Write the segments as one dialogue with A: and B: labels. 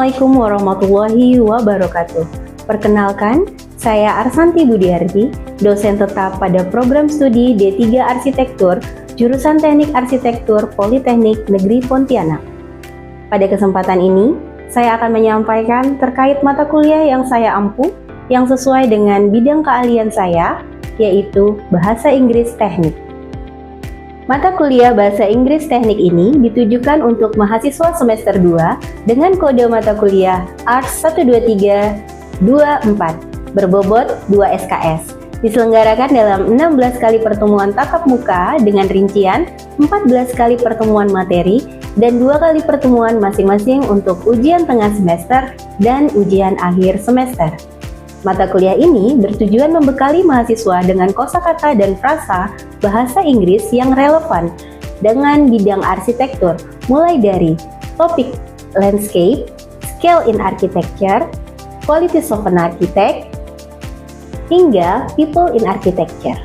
A: Assalamualaikum warahmatullahi wabarakatuh. Perkenalkan, saya Arsanti Budiarti, dosen tetap pada program studi D3 Arsitektur, jurusan Teknik Arsitektur Politeknik Negeri Pontianak. Pada kesempatan ini, saya akan menyampaikan terkait mata kuliah yang saya ampu, yang sesuai dengan bidang keahlian saya, yaitu Bahasa Inggris Teknik. Mata kuliah Bahasa Inggris Teknik ini ditujukan untuk mahasiswa semester 2 dengan kode mata kuliah ARS 12324 berbobot 2 SKS. Diselenggarakan dalam 16 kali pertemuan tatap muka dengan rincian 14 kali pertemuan materi dan 2 kali pertemuan masing-masing untuk ujian tengah semester dan ujian akhir semester. Mata kuliah ini bertujuan membekali mahasiswa dengan kosakata dan frasa bahasa Inggris yang relevan dengan bidang arsitektur, mulai dari topik landscape, scale in architecture, qualities of an architect, hingga people in architecture.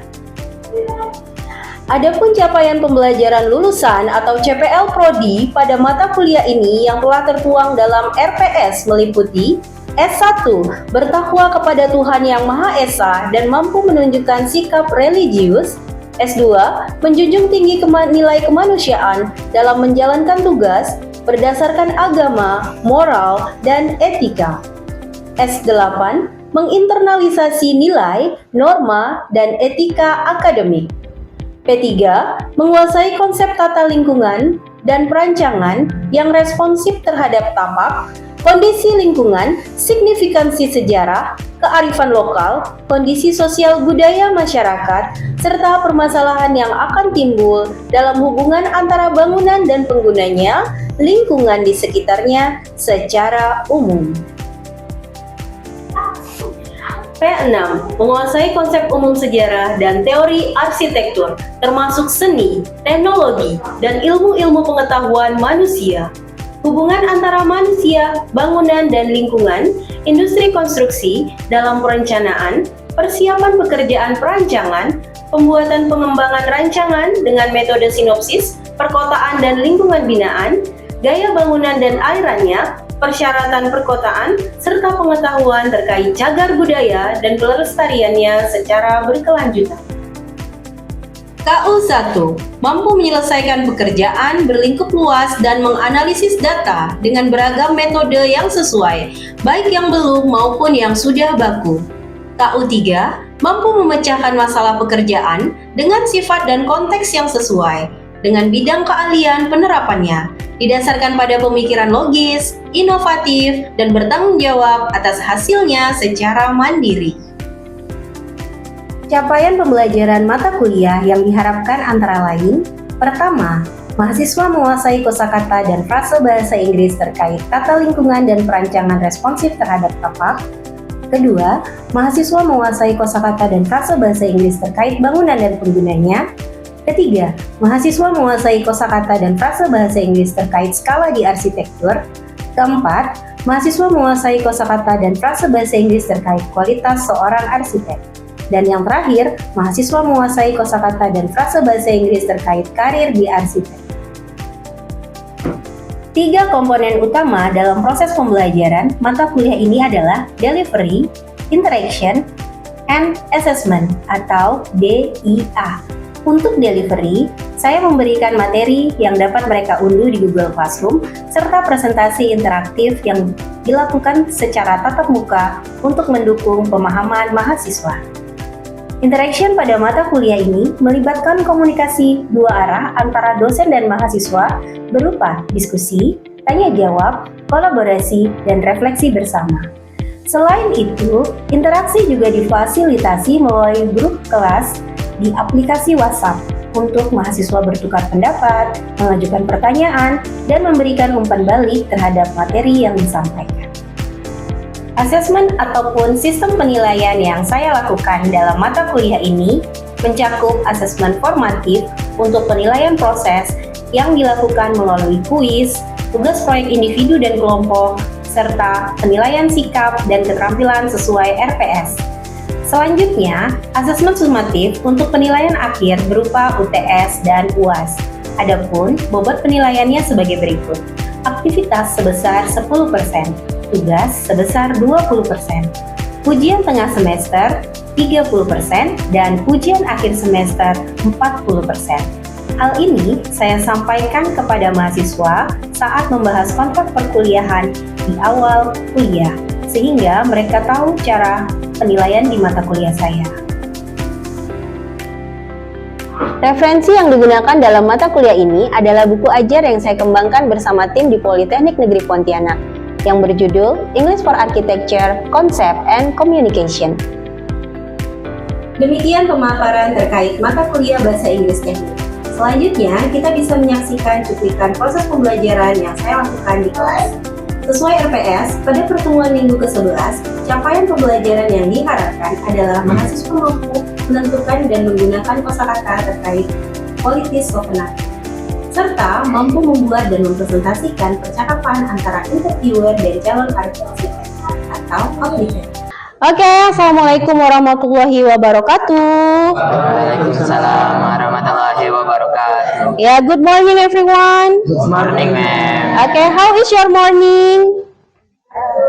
A: Adapun capaian pembelajaran lulusan atau CPL Prodi pada mata kuliah ini yang telah tertuang dalam RPS meliputi S1, bertakwa kepada Tuhan Yang Maha Esa dan mampu menunjukkan sikap religius. S2, menjunjung tinggi nilai kemanusiaan dalam menjalankan tugas berdasarkan agama, moral, dan etika. S8, menginternalisasi nilai, norma, dan etika akademik. P3, menguasai konsep tata lingkungan dan perancangan yang responsif terhadap tapak, kondisi lingkungan, signifikansi sejarah, kearifan lokal, kondisi sosial budaya masyarakat, serta permasalahan yang akan timbul dalam hubungan antara bangunan dan penggunanya, lingkungan di sekitarnya secara umum. P6. Menguasai konsep umum sejarah dan teori arsitektur, termasuk seni, teknologi, dan ilmu-ilmu pengetahuan manusia. Hubungan antara manusia, bangunan, dan lingkungan, industri konstruksi dalam perencanaan, persiapan pekerjaan perancangan, pembuatan pengembangan rancangan dengan metode sinopsis, perkotaan dan lingkungan binaan, gaya bangunan dan alirannya, persyaratan perkotaan, serta pengetahuan terkait cagar budaya dan pelestariannya secara berkelanjutan. KU1, mampu menyelesaikan pekerjaan berlingkup luas dan menganalisis data dengan beragam metode yang sesuai, baik yang belum maupun yang sudah baku. KU3, mampu memecahkan masalah pekerjaan dengan sifat dan konteks yang sesuai, dengan bidang keahlian penerapannya, didasarkan pada pemikiran logis, inovatif, dan bertanggung jawab atas hasilnya secara mandiri. Capaian pembelajaran mata kuliah yang diharapkan antara lain: pertama, mahasiswa menguasai kosakata dan frase bahasa Inggris terkait tata lingkungan dan perancangan responsif terhadap tapak. Kedua, mahasiswa menguasai kosakata dan frase bahasa Inggris terkait bangunan dan penggunanya. Ketiga, mahasiswa menguasai kosakata dan frase bahasa Inggris terkait skala di arsitektur. Keempat, mahasiswa menguasai kosakata dan frase bahasa Inggris terkait kualitas seorang arsitek. Dan yang terakhir, mahasiswa menguasai kosakata dan frase bahasa Inggris terkait karir di arsitek. 3 komponen utama dalam proses pembelajaran mata kuliah ini adalah delivery, interaction, and assessment atau DIA. Untuk delivery, saya memberikan materi yang dapat mereka unduh di Google Classroom serta presentasi interaktif yang dilakukan secara tatap muka untuk mendukung pemahaman mahasiswa. Interaction pada mata kuliah ini melibatkan komunikasi dua arah antara dosen dan mahasiswa berupa diskusi, tanya jawab, kolaborasi, dan refleksi bersama. Selain itu, interaksi juga difasilitasi melalui grup kelas di aplikasi WhatsApp untuk mahasiswa bertukar pendapat, mengajukan pertanyaan, dan memberikan umpan balik terhadap materi yang disampaikan. Asesmen ataupun sistem penilaian yang saya lakukan dalam mata kuliah ini mencakup asesmen formatif untuk penilaian proses yang dilakukan melalui kuis, tugas proyek individu dan kelompok, serta penilaian sikap dan keterampilan sesuai RPS. Selanjutnya, asesmen sumatif untuk penilaian akhir berupa UTS dan UAS. Adapun bobot penilaiannya sebagai berikut. aktivitas sebesar 10%, tugas sebesar 20%, ujian tengah semester 30%, dan ujian akhir semester 40%. Hal ini saya sampaikan kepada mahasiswa saat membahas kontrak perkuliahan di awal kuliah, sehingga mereka tahu cara penilaian di mata kuliah saya. Referensi yang digunakan dalam mata kuliah ini adalah buku ajar yang saya kembangkan bersama tim di Politeknik Negeri Pontianak yang berjudul English for Architecture, Concept and Communication. Demikian pemaparan terkait mata kuliah Bahasa Inggris Teknik. Selanjutnya, kita bisa menyaksikan cuplikan proses pembelajaran yang saya lakukan di kelas. Sesuai RPS, pada pertemuan minggu ke-11, capaian pembelajaran yang diharapkan adalah mahasiswa mampu menentukan dan menggunakan kosakata terkait qualities of an architect, serta mampu membuat dan mempresentasikan percakapan antara interviewer dan calon arsitek atau applicant. Oke, Assalamualaikum warahmatullahi wabarakatuh.
B: Waalaikumsalam warahmatullahi wabarakatuh.
A: Yeah, good morning everyone.
B: Good morning, ma'am.
A: Okay, how is your morning?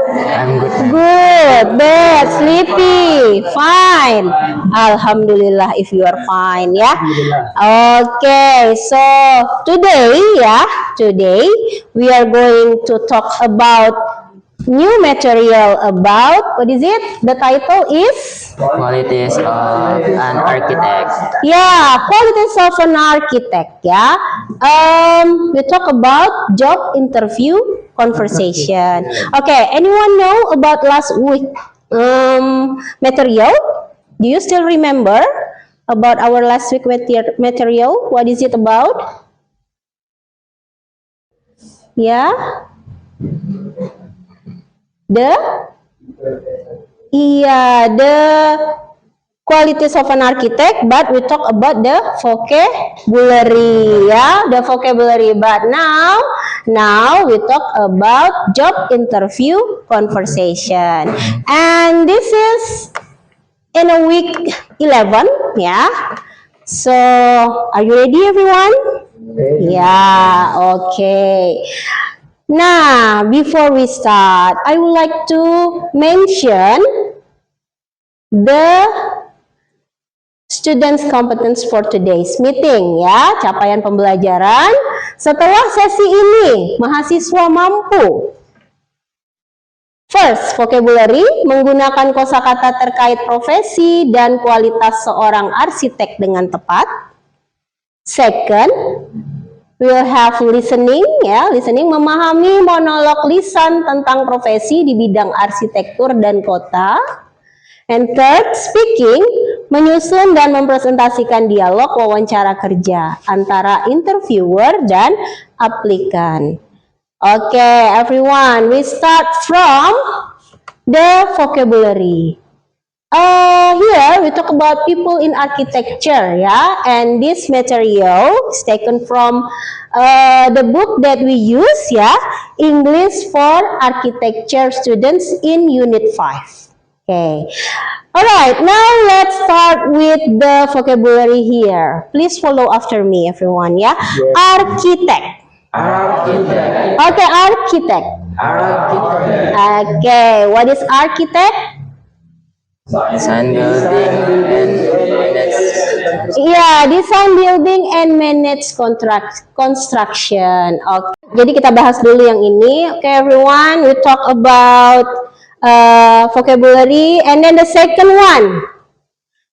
B: I'm good.
A: Good, bad, sleepy, fine. Alhamdulillah if you are fine, ya. Okay, so today we are going to talk about new material about, what is it? The title is?
B: Qualities of an architect.
A: Yeah, qualities of an architect, yeah. We talk about job interview conversation. Okay, anyone know about last week material? Do you still remember about our last week material? What is it about? Yeah? The qualities of an architect, but we talk about the vocabulary, the vocabulary. But now we talk about job interview conversation, and this is in a week 11, So, are you ready, everyone? Yeah, okay. Now, before we start, I would like to mention the students competence for today's meeting, capaian pembelajaran setelah sesi ini. Mahasiswa mampu. First, vocabulary, menggunakan kosakata terkait profesi dan kualitas seorang arsitek dengan tepat. Second, we'll have listening, listening, memahami monolog lisan tentang profesi di bidang arsitektur dan kota. And third, speaking, menyusun dan mempresentasikan dialog wawancara kerja antara interviewer dan applicant. Okay, everyone, we start from the vocabulary. Here we talk about people in architecture, and this material is taken from the book that we use, English for Architecture students in Unit 5. Okay, alright, now let's start with the vocabulary here. Please follow after me, everyone, Architect.
B: Architect.
A: Okay, architect.
B: Architect.
A: Okay, what is architect?
B: Design building and manage.
A: Design building and manage construction. Okay. Jadi kita bahas dulu yang ini. Okay, everyone, we talk about vocabulary, and then the second one.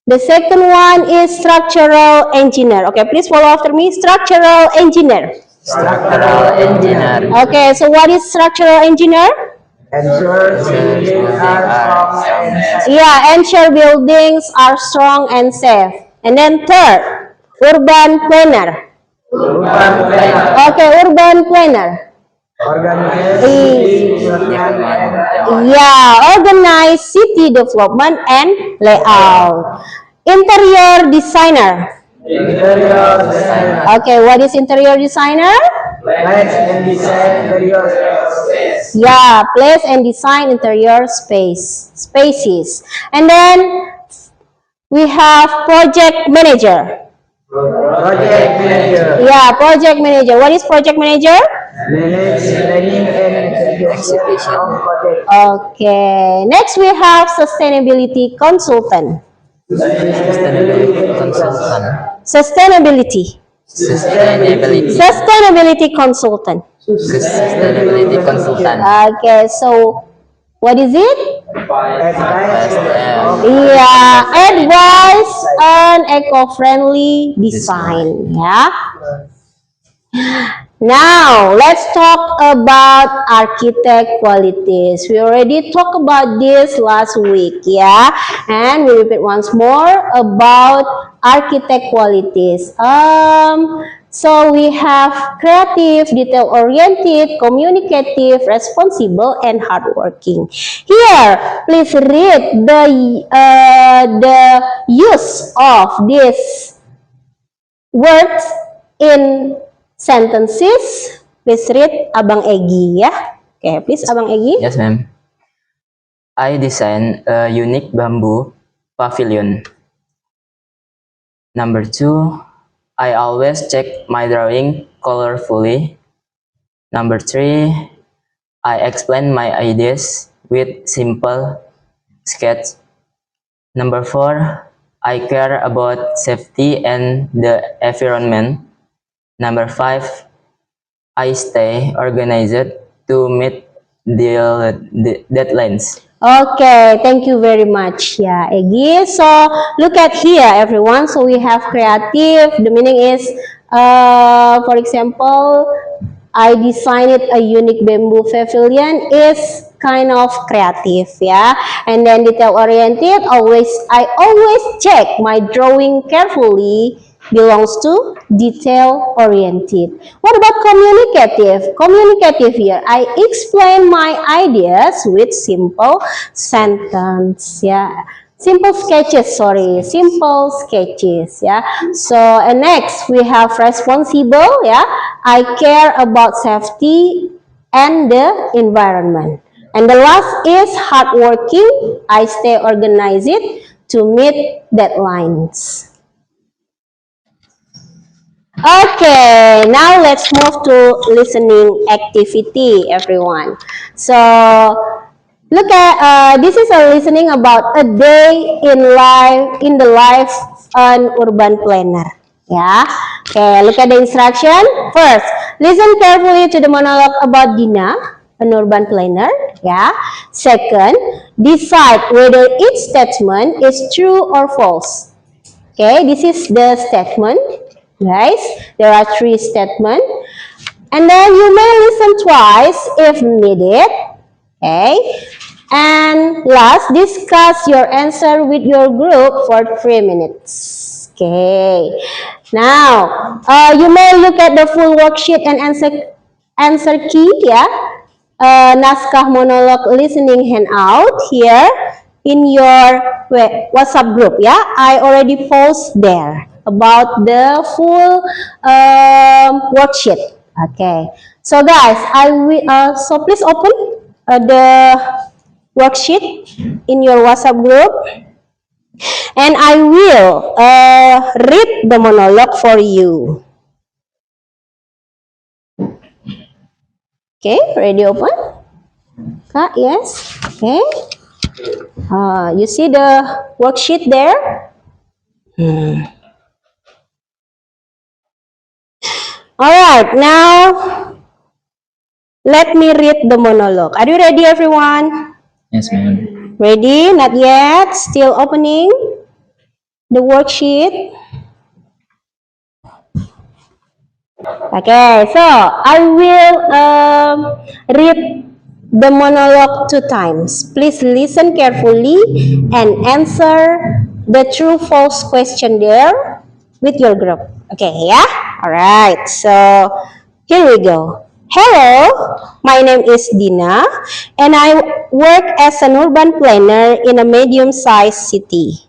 A: The second one is structural engineer. Okay, please follow after me. Structural engineer.
B: Structural engineer.
A: Okay, so what is structural engineer?
B: Ensure buildings are strong.
A: Ensure buildings are strong and safe. And then third, urban planner.
B: Urban planner.
A: Okay, urban planner. Organize city development and layout. Interior designer.
B: Interior designer.
A: Okay, what is interior designer?
B: Place and design interior space.
A: Place and design interior spaces. And then we have project manager.
B: Project manager.
C: Yeah, project manager. What is project manager?
B: Manage planning and execution of project.
C: Okay. Next we have sustainability consultant.
B: Sustainability consultant.
C: Sustainability. Sustainability consultant.
B: Sustainability consultant.
C: Okay, so what is it?
B: Advice
C: Yeah, advice on eco-friendly design. Yeah. Now, let's talk about architect qualities. We already talked about this last week, yeah? And we repeat once more about architect qualities. So we have creative, detail-oriented, communicative, responsible, and hardworking. Here, please read the use of these words in sentences. Please read Abang Egi ya. Okay, please Abang Egi.
D: Yes, ma'am. I designed a unique bamboo pavilion. Number 2, I always check my drawing colorfully. Number 3, I explain my ideas with simple sketch. Number 4, I care about safety and the environment. Number 5, I stay organized to meet the deadlines.
C: Okay, thank you very much, yeah, Egi. So look at here, everyone. So we have creative. The meaning is, for example, I designed a unique bamboo pavilion is kind of creative, yeah. And then detail oriented. I always check my drawing carefully. Belongs to detail oriented. What about communicative? Communicative here, I explain my ideas with simple sentence, yeah. Simple sketches, yeah. So and next we have responsible, yeah. I care about safety and the environment. And the last is hardworking. I stay organized to meet deadlines. Okay, now let's move to listening activity, everyone. So look at this is a listening about a day in the life an urban planner. Yeah. Okay, look at the instruction. First, listen carefully to the monologue about Dina, an urban planner. Yeah. Second, decide whether each statement is true or false. Okay, this is the statement. Guys, there are 3 statements, and then you may listen twice if needed. Okay, and last, discuss your answer with your group for 3 minutes. Okay, now you may look at the full worksheet and answer key, yeah. Naskah monologue listening handout here in your WhatsApp group, yeah. I already post there about the full worksheet. Okay, so guys, so please open the worksheet in your WhatsApp group, and I will read the monologue for you. Okay, ready, open? Kak, yes. Okay, you see the worksheet there? Alright, now let me read the monologue. Are you ready, everyone?
D: Yes, ma'am.
C: Ready? Not yet. Still opening the worksheet. Okay, so I will read the monologue 2 times. Please listen carefully and answer the true-false question there with your group. Okay, yeah? Alright, so here we go. Hello, my name is Dina, and I work as an urban planner in a medium-sized city.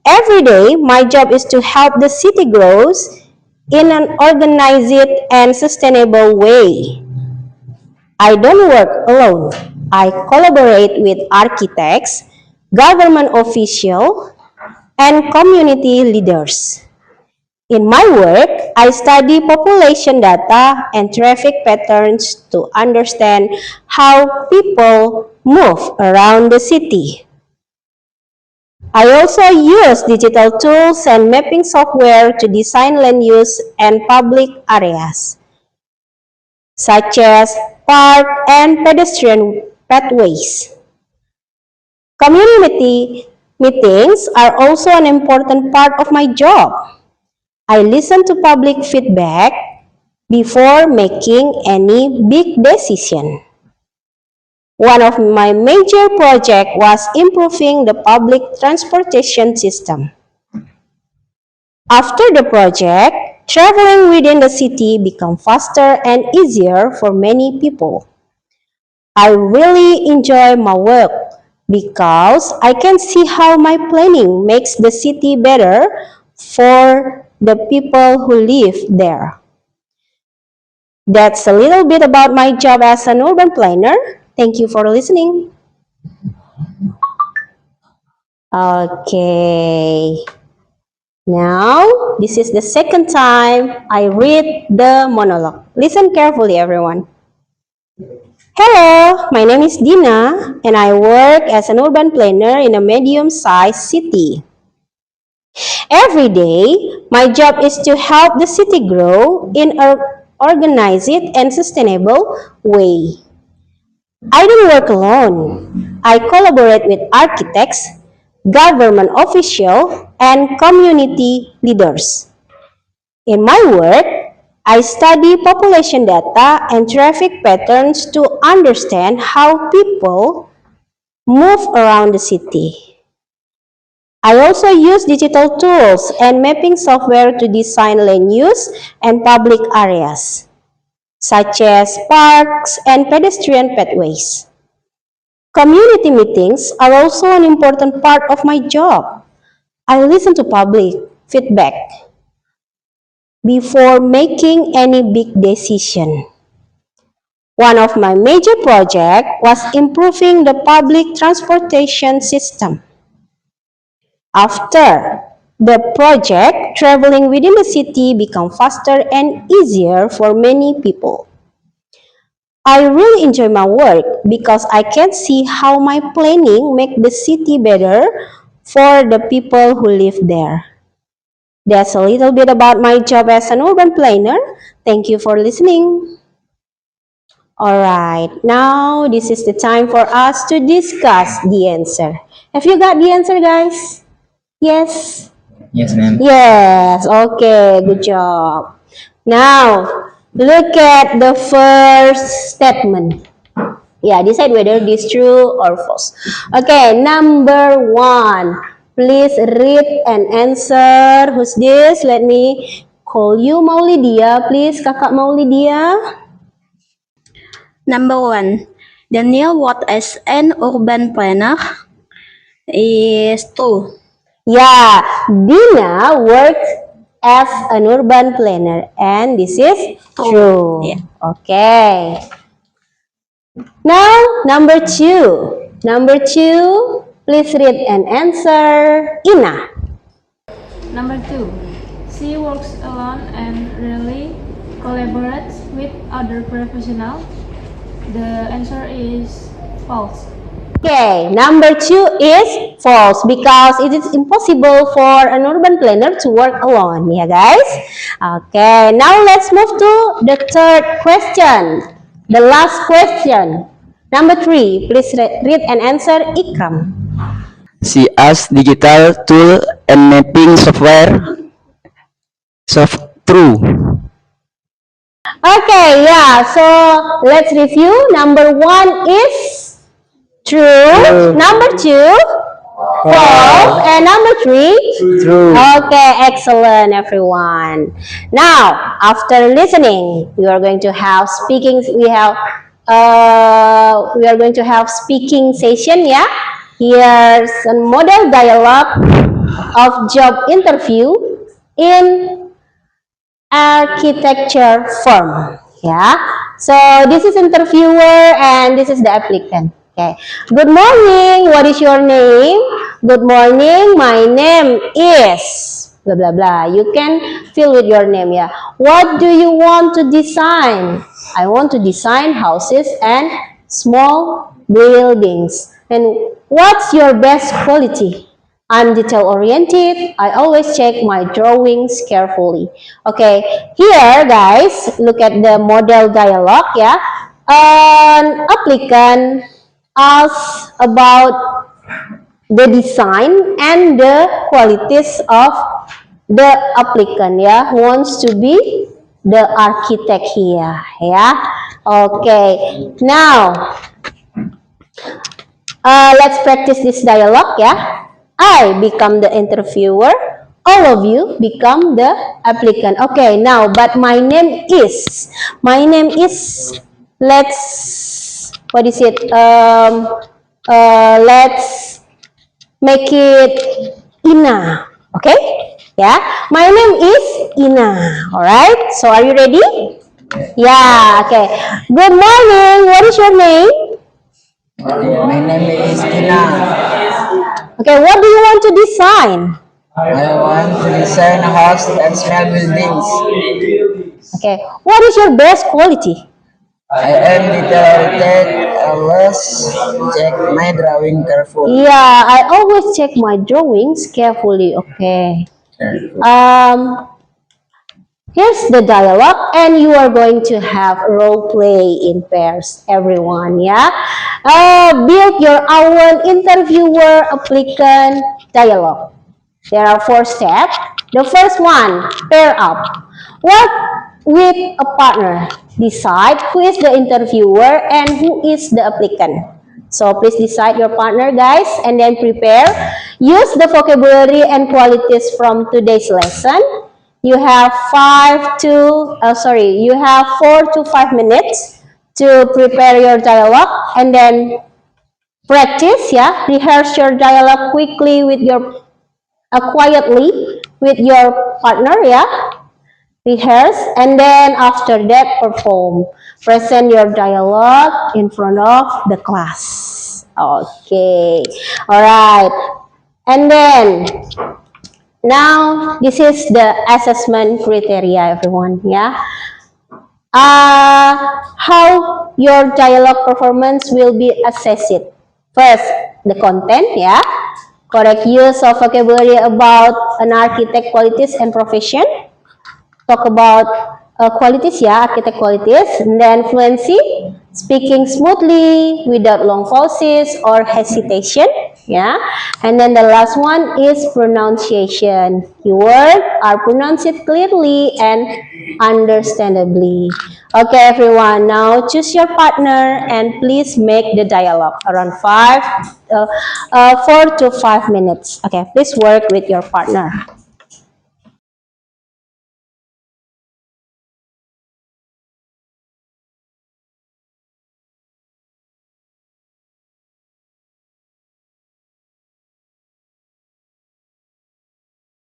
C: Every day, my job is to help the city grow in an organized and sustainable way. I don't work alone. I collaborate with architects, government officials, and community leaders. In my work, I study population data and traffic patterns to understand how people move around the city. I also use digital tools and mapping software to design land use and public areas, such as park and pedestrian pathways. Community meetings are also an important part of my job. I listen to public feedback before making any big decision. One of my major projects was improving the public transportation system. After the project, traveling within the city became faster and easier for many people. I really enjoy my work because I can see how my planning makes the city better for the people who live there. That's a little bit about my job as an urban planner. Thank you for listening. Okay. Now, this is the second time I read the monologue. Listen carefully, everyone. Hello, my name is Dina, and I work as an urban planner in a medium-sized city. Every day, my job is to help the city grow in an organized and sustainable way. I don't work alone. I collaborate with architects, government officials, and community leaders. In my work, I study population data and traffic patterns to understand how people move around the city. I also use digital tools and mapping software to design land use and public areas, such as parks and pedestrian pathways. Community meetings are also an important part of my job. I listen to public feedback before making any big decision. One of my major projects was improving the public transportation system. After the project, traveling within the city became faster and easier for many people. I really enjoy my work because I can see how my planning makes the city better for the people who live there. That's a little bit about my job as an urban planner. Thank you for listening. Alright, now this is the time for us to discuss the answer. Have you got the answer, guys? Yes?
D: Yes, ma'am.
C: Yes, okay, good job. Now, look at the first statement. Yeah, decide whether this true or false. Okay, number 1. Please read and answer. Who's this? Let me call you Maulidia. Please, Kakak Maulidia.
E: Number 1. Daniel worked as an urban planner is true.
C: Yeah, Dina works as an urban planner, and this is true.
E: Yeah.
C: Okay. Now, number 2. Number 2, please read and answer. Ina.
F: Number 2. She works alone and rarely collaborates with other professionals. The answer is false.
C: Okay, number 2 is false because it is impossible for an urban planner to work alone, yeah guys? Okay, now let's move to the third question, the last question. Number 3, please read and answer, Ikram.
B: She has digital tool and mapping software. True.
C: Okay, yeah, so let's review. Number 1 is true. Number 2, false. And number 3,
B: True.
C: okay, excellent, everyone. Now, after listening, we are going to have speaking. We are going to have speaking session. Yeah, here's a model dialogue of job interview in architecture firm. Yeah, so this is interviewer and this is the applicant. Okay. Good morning. What is your name? Good morning. My name is blah blah blah. You can fill with your name. Yeah. What do you want to design? I want to design houses and small buildings. And what's your best quality? I'm detail oriented. I always check my drawings carefully. Okay, here guys, look at the model dialogue. Yeah, an applicant asks about the design and the qualities of the applicant. Yeah, who wants to be the architect here. Yeah. Okay. Now, let's practice this dialogue. Yeah. I become the interviewer. All of you become the applicant. Okay. Now, but my name is. Let's. What is it? Let's make it Ina. Okay. Yeah. My name is Ina. All right. So, are you ready? Yeah. Okay. Good morning. What is your name?
G: My name is Ina.
C: Okay, what do you want to design?
G: I want to design a house and small buildings.
C: Okay, what is your best quality?
G: I am detail-oriented. I always check my drawing carefully.
C: Yeah, I always check my drawings carefully. Okay. Here's the dialogue, and you are going to have role play in pairs, everyone. Yeah. Build your own interviewer applicant dialogue. There are 4 steps. The first one, pair up. Work with a partner. Decide who is the interviewer and who is the applicant. So please decide your partner, guys, and then prepare. Use the vocabulary and qualities from today's lesson. You have 4 to 5 minutes to prepare your dialogue, and then practice. Yeah, rehearse your dialogue quietly with your partner. Yeah, rehearse, and then after that perform. Present your dialogue in front of the class. Okay, all right, and then. Now, this is the assessment criteria, everyone. Yeah. How your dialogue performance will be assessed. First, the content. Yeah. Correct use of vocabulary about an architect qualities and profession. Talk about qualities. Yeah, architect qualities. And then fluency. Speaking smoothly without long pauses or hesitation. Yeah, and then the last one is pronunciation. Keywords are pronounced clearly and understandably. Okay, everyone, now choose your partner and please make the dialogue around 4 to 5 minutes. Okay, please work with your partner.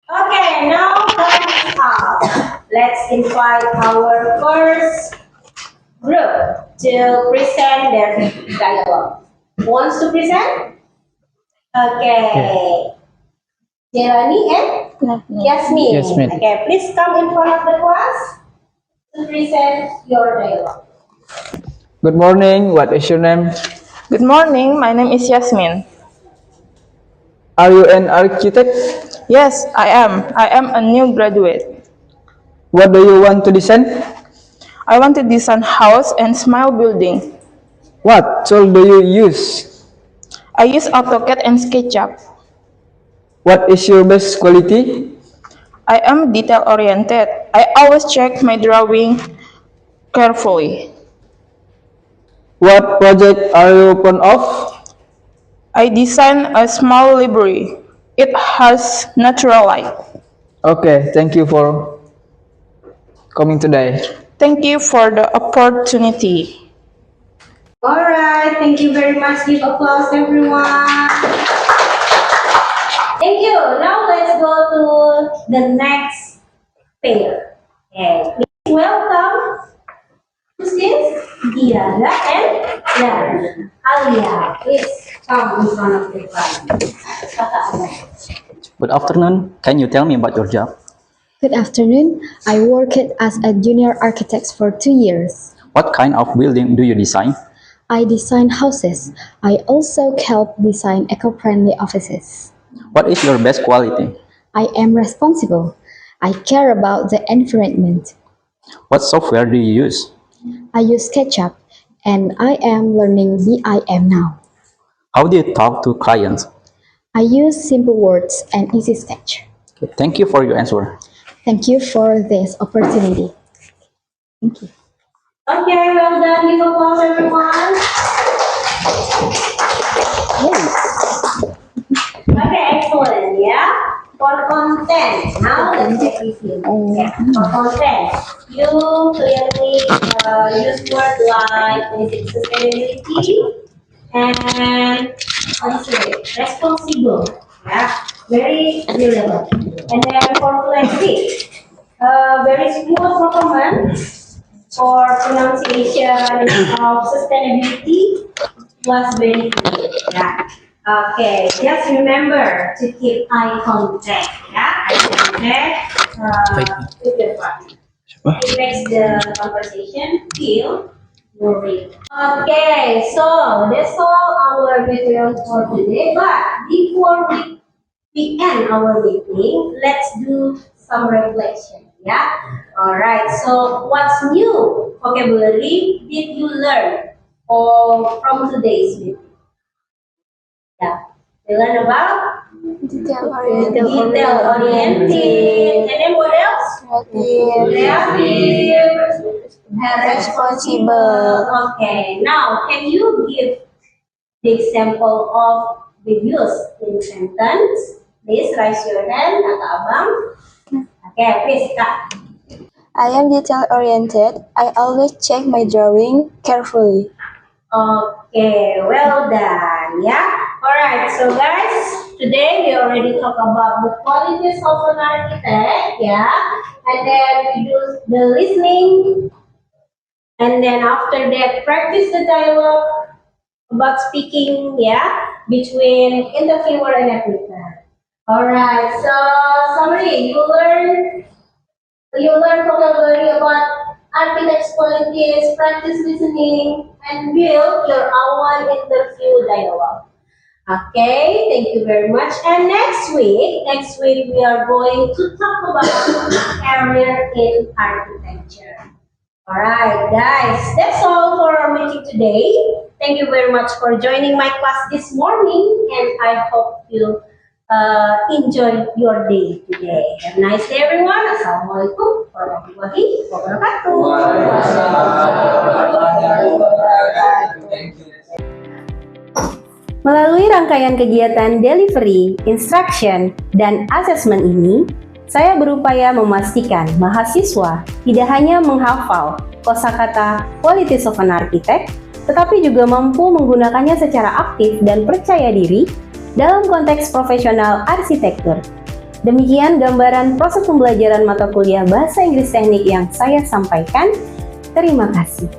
C: Okay, now let's invite our first group to present their dialogue. Who wants to present? Okay. Jelani and Yasmin. Okay, please come in front of the class to present your dialogue.
H: Good morning. What is your name?
I: Good morning. My name is Yasmin.
H: Are you an architect?
I: Yes, I am. I am a new graduate.
H: What do you want to design?
I: I want to design house and small building.
H: What tool do you use?
I: I use AutoCAD and SketchUp.
H: What is your best quality?
I: I am detail-oriented. I always check my drawing carefully.
H: What project are you fond of?
I: I design a small library. It has natural light.
H: Okay, thank you for coming today.
I: Thank you for the opportunity.
C: All right, thank you very much. Give applause, everyone. Thank you. Now let's go to the next pair. Okay, please welcome. Who's this? Diana and Lara. Alia, please come in front of the class.
J: Good afternoon. Can you tell me about your job? Good afternoon. I worked as a junior architect for 2 years.
K: What kind of building do you design?
J: I design houses. I also help design eco-friendly offices.
K: What is your best quality?
J: I am responsible. I care about the environment.
K: What software do you use?
J: I use SketchUp and I am learning BIM now.
K: How do you talk to clients?
J: I use simple words and easy sketch.
K: Okay, thank you for your answer.
J: Thank you for this opportunity. Thank you.
A: Okay, well done. Give applause, everyone. Okay, excellent. Yeah. For content, now let's check review. Okay. For content, you clearly use words like basic sustainability and responsible. Yeah, very relevant. And then for flexibility, very smooth performance. For pronunciation of sustainability plus benefit. Yeah. Okay. Just remember to keep eye contact. Yeah. Eye contact with the front. It makes the conversation feel more real. Okay. So that's all our material for today. But before we end our meeting, let's do some reflection. Yeah. All right. So, what's new vocabulary did you learn from today's meeting? Yeah. You learn about
E: Detail
A: detail oriented. And then what else? Creative.
E: Responsible.
A: Okay. Now, can you give the example of the use in sentence? Please raise your hand, Kak Abang. Okay, please, Kak.
E: I am detail-oriented. I always check my drawing carefully.
A: Okay, well done. Yeah. All right. So, guys, today we already talked about the qualities of an architect. Yeah. And then we do the listening. And then after that, practice the dialogue about speaking. Yeah, between interviewer and applicant. All right. So, summary. You learn vocabulary about architect's qualities, practice listening, and build your own interview dialogue. Okay, thank you very much. And next week we are going to talk about career in architecture. All right, guys, that's all for our meeting today. Thank you very much for joining my class this morning, and I hope you enjoy your day today. Have a nice day, everyone. Assalamualaikum warahmatullahi wabarakatuh. Melalui rangkaian kegiatan delivery, instruction, dan assessment ini, saya berupaya memastikan mahasiswa tidak hanya menghafal kosakata qualities of an architect, tetapi juga mampu menggunakannya secara aktif dan percaya diri dalam konteks profesional arsitektur. Demikian gambaran proses pembelajaran mata kuliah Bahasa Inggris Teknik yang saya sampaikan. Terima kasih.